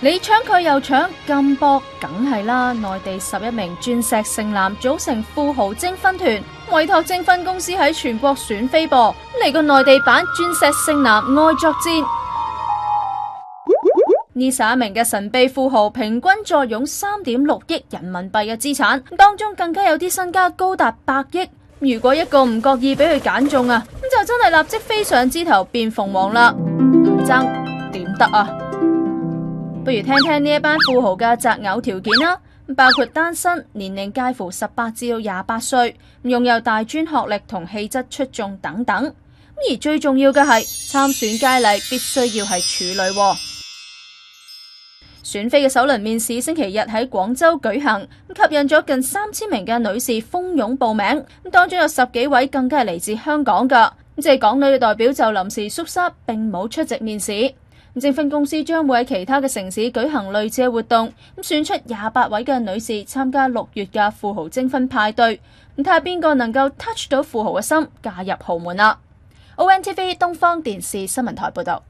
你搶佢又搶，咁搏梗係啦！內地11名鑽石剩男組成富豪徵婚團，委託徵婚公司喺全國選妃噃，嚟個內地版鑽石剩男愛作戰。呢11名嘅神秘富豪平均坐擁3.6億人民幣嘅資產，當中更加有啲身家高達100億。如果一個唔覺意俾佢揀中啊，咁就真係立即飛上枝頭變鳳凰啦！唔爭點得啊？不如聽聽呢一班富豪嘅擇偶條件啦，包括單身，年齡介乎18至到28歲，擁有大專學歷同氣質出眾等等。而最重要嘅係參選佳麗必須要係處女喎。選妃嘅首輪面試星期日喺廣州舉行，吸引咗近3000名嘅女士蜂擁報名，當中有10幾位更加係嚟自香港噶，即係港女嘅代表就臨時縮沙，並冇出席面試。徵婚公司將會喺其他嘅城市舉行類似嘅活動，選出28位嘅女士參加6月嘅富豪徵婚派對，睇下邊個能夠 touch 到富豪嘅心，嫁入豪門啦。ONTV 東方電視新聞台報道。